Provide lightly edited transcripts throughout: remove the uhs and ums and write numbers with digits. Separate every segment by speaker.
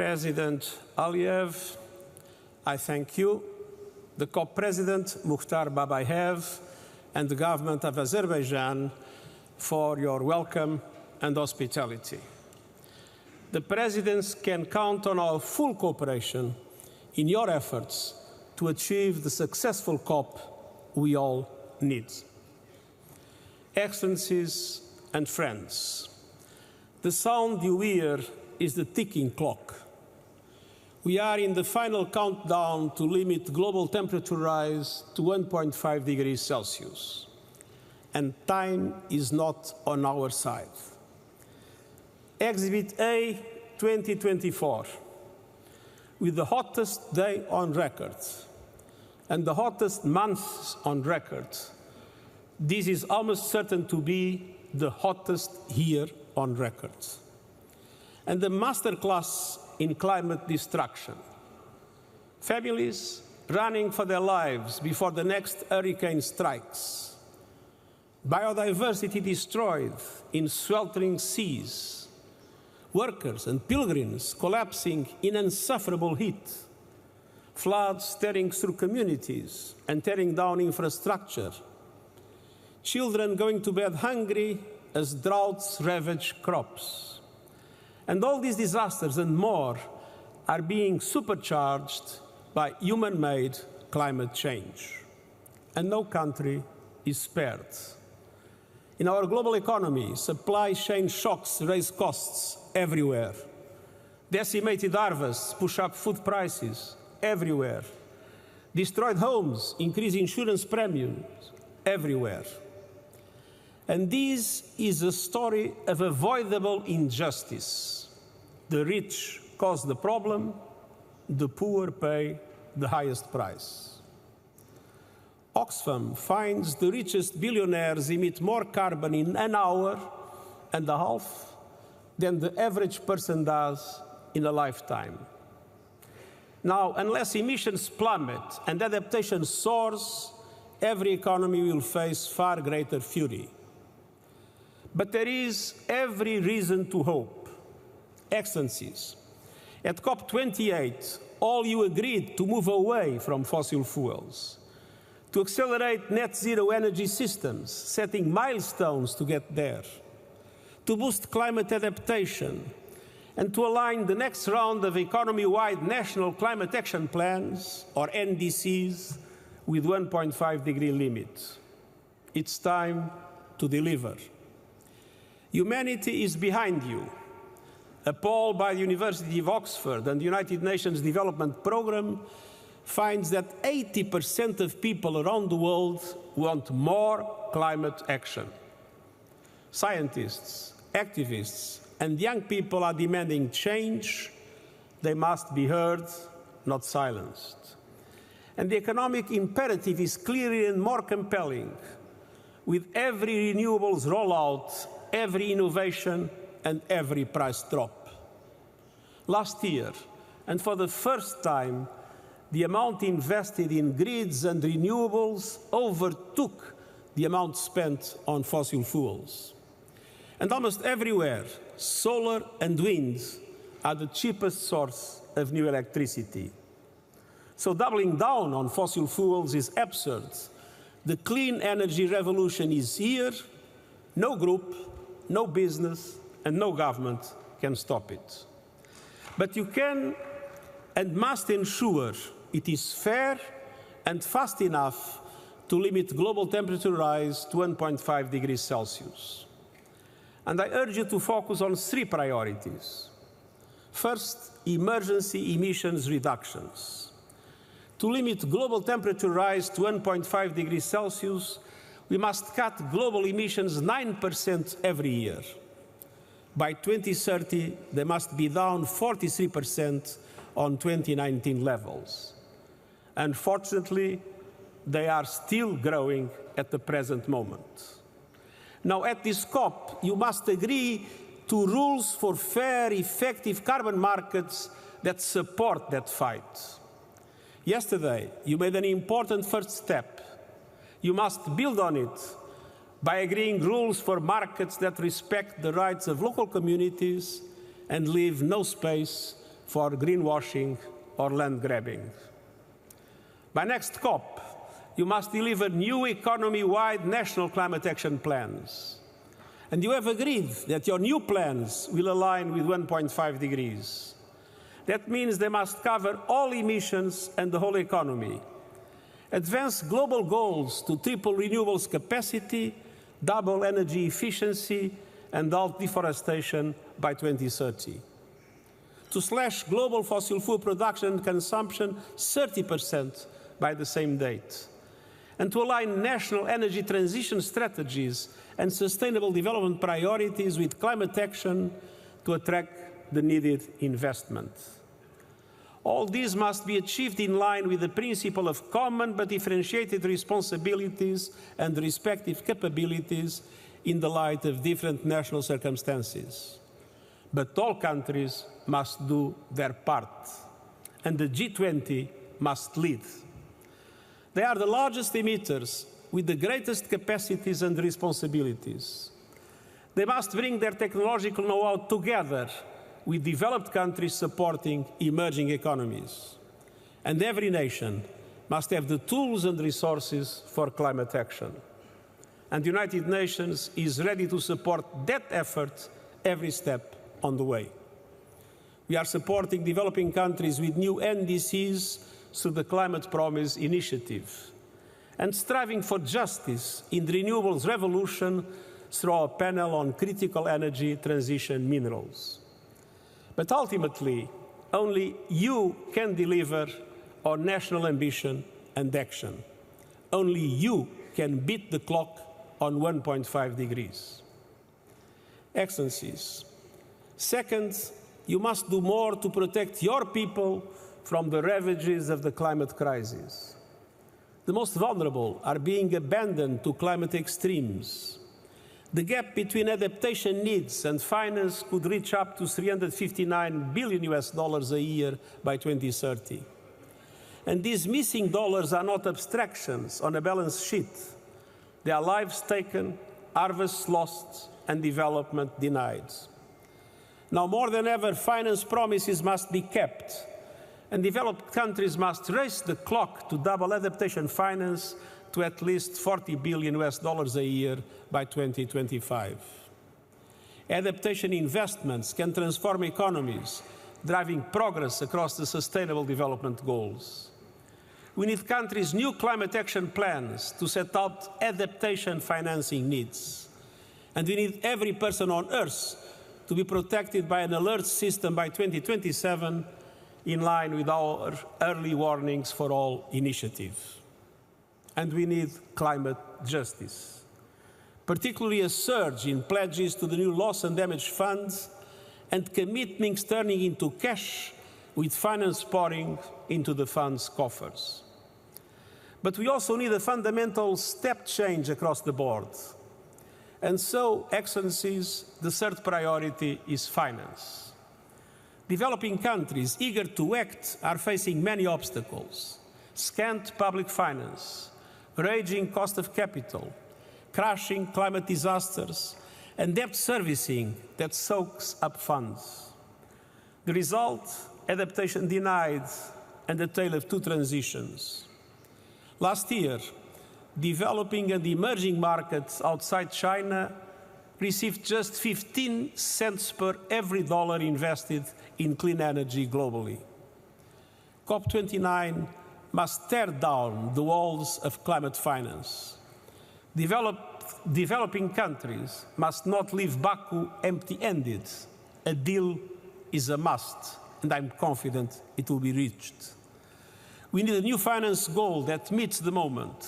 Speaker 1: President Aliyev, I thank you, the COP President Mukhtar Babayev, and the government of Azerbaijan for your welcome and hospitality. The Presidents can count on our full cooperation in your efforts to achieve the successful COP we all need. Excellencies and friends, the sound you hear is the ticking clock. We are in the final countdown to limit global temperature rise to 1.5 degrees Celsius, and time is not on our side. Exhibit A 2024, with the hottest day on record and the hottest months on record, this is almost certain to be the hottest year on record. And the masterclass in climate destruction. Families running for their lives before the next hurricane strikes. Biodiversity destroyed in sweltering seas. Workers and pilgrims collapsing in insufferable heat. Floods tearing through communities and tearing down infrastructure. Children going to bed hungry as droughts ravage crops. And all these disasters and more are being supercharged by human-made climate change. And no country is spared. In our global economy, supply chain shocks raise costs everywhere. Decimated harvests push up food prices everywhere. Destroyed homes increase insurance premiums everywhere. And this is a story of avoidable injustice. The rich cause the problem, the poor pay the highest price. Oxfam finds the richest billionaires emit more carbon in an hour and a half than the average person does in a lifetime. Now, unless emissions plummet and adaptation soars, every economy will face far greater fury. But there is every reason to hope. Excellencies, at COP28, all you agreed to move away from fossil fuels, to accelerate net zero energy systems, setting milestones to get there, to boost climate adaptation, and to align the next round of economy-wide national climate action plans, or NDCs, with 1.5 degree limit. It's time to deliver. Humanity is behind you. A poll by the University of Oxford and the United Nations Development Programme finds that 80% of people around the world want more climate action. Scientists, activists, and young people are demanding change. They must be heard, not silenced. And the economic imperative is clearer and more compelling. With every renewables rollout, every innovation and every price drop. Last year, and for the first time, the amount invested in grids and renewables overtook the amount spent on fossil fuels. And almost everywhere, solar and wind are the cheapest source of new electricity. So doubling down on fossil fuels is absurd. The clean energy revolution is here. No group, no business, and no government can stop it. But you can and must ensure it is fair and fast enough to limit global temperature rise to 1.5 degrees Celsius. And I urge you to focus on three priorities. First, emergency emissions reductions. To limit global temperature rise to 1.5 degrees Celsius, we must cut global emissions 9% every year. By 2030, they must be down 43% on 2019 levels. Unfortunately, they are still growing at the present moment. Now, at this COP, you must agree to rules for fair, effective carbon markets that support that fight. Yesterday, you made an important first step. You must build on it by agreeing rules for markets that respect the rights of local communities and leave no space for greenwashing or land grabbing. By next COP, you must deliver new economy-wide national climate action plans. And you have agreed that your new plans will align with 1.5 degrees. That means they must cover all emissions and the whole economy. Advance global goals to triple renewables capacity, double energy efficiency, and halt deforestation by 2030. To slash global fossil fuel production and consumption 30% by the same date. And to align national energy transition strategies and sustainable development priorities with climate action to attract the needed investment. All these must be achieved in line with the principle of common but differentiated responsibilities and respective capabilities in the light of different national circumstances. But all countries must do their part, and the G20 must lead. They are the largest emitters with the greatest capacities and responsibilities. They must bring their technological know-how together with developed countries supporting emerging economies. And every nation must have the tools and resources for climate action. And the United Nations is ready to support that effort every step on the way. We are supporting developing countries with new NDCs through the Climate Promise Initiative, and striving for justice in the renewables revolution through our panel on critical energy transition minerals. But ultimately, only you can deliver on national ambition and action. Only you can beat the clock on 1.5 degrees. Excellencies, second, you must do more to protect your people from the ravages of the climate crisis. The most vulnerable are being abandoned to climate extremes. The gap between adaptation needs and finance could reach up to $359 billion a year by 2030. And these missing dollars are not abstractions on a balance sheet. They are lives taken, harvests lost, and development denied. Now more than ever, finance promises must be kept, and developed countries must race the clock to double adaptation finance to at least $40 billion a year by 2025. Adaptation investments can transform economies, driving progress across the Sustainable Development Goals. We need countries' new climate action plans to set out adaptation financing needs. And we need every person on Earth to be protected by an alert system by 2027, in line with our early warnings for all initiative. And we need climate justice, particularly a surge in pledges to the new loss and damage funds and commitments turning into cash with finance pouring into the fund's coffers. But we also need a fundamental step change across the board. And so, Excellencies, the third priority is finance. Developing countries eager to act are facing many obstacles: scant public finance, raging cost of capital, crashing climate disasters, and debt servicing that soaks up funds. The result? Adaptation denied and a tale of two transitions. Last year, developing and emerging markets outside China received just 15 cents per every dollar invested in clean energy globally. COP29 must tear down the walls of climate finance. Developing countries must not leave Baku empty-handed. A deal is a must, and I'm confident it will be reached. We need a new finance goal that meets the moment.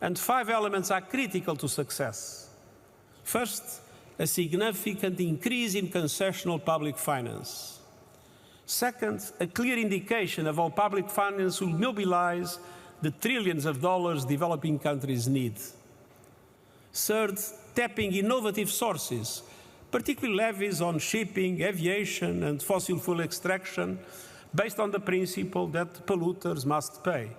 Speaker 1: And 5 elements are critical to success. First, a significant increase in concessional public finance. Second, a clear indication of how public finance will mobilize the trillions of dollars developing countries need. Third, tapping innovative sources, particularly levies on shipping, aviation, and fossil fuel extraction, based on the principle that polluters must pay.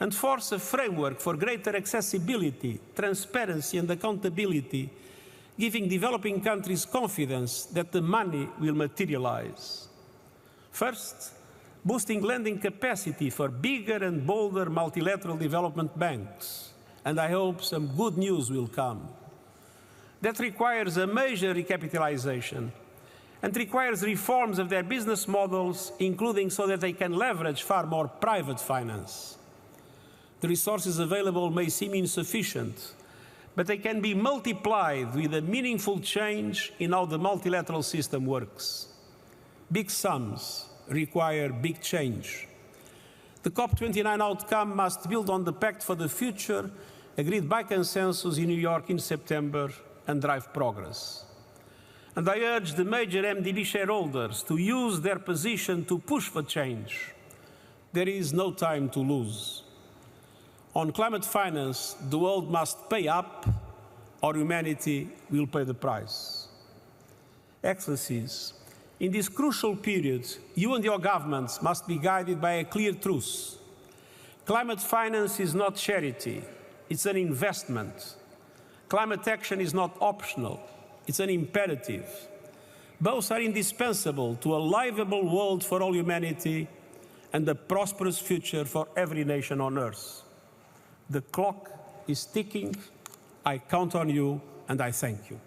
Speaker 1: And force a framework for greater accessibility, transparency, and accountability, giving developing countries confidence that the money will materialize. First, boosting lending capacity for bigger and bolder multilateral development banks. And I hope some good news will come. That requires a major recapitalization and requires reforms of their business models, including so that they can leverage far more private finance. The resources available may seem insufficient, but they can be multiplied with a meaningful change in how the multilateral system works. Big sums require big change. The COP29 outcome must build on the Pact for the Future, agreed by consensus in New York in September, and drive progress. And I urge the major MDB shareholders to use their position to push for change. There is no time to lose. On climate finance, the world must pay up, or humanity will pay the price. Excellencies, in this crucial period, you and your governments must be guided by a clear truth. Climate finance is not charity, it's an investment. Climate action is not optional, it's an imperative. Both are indispensable to a livable world for all humanity and a prosperous future for every nation on Earth. The clock is ticking. I count on you, and I thank you.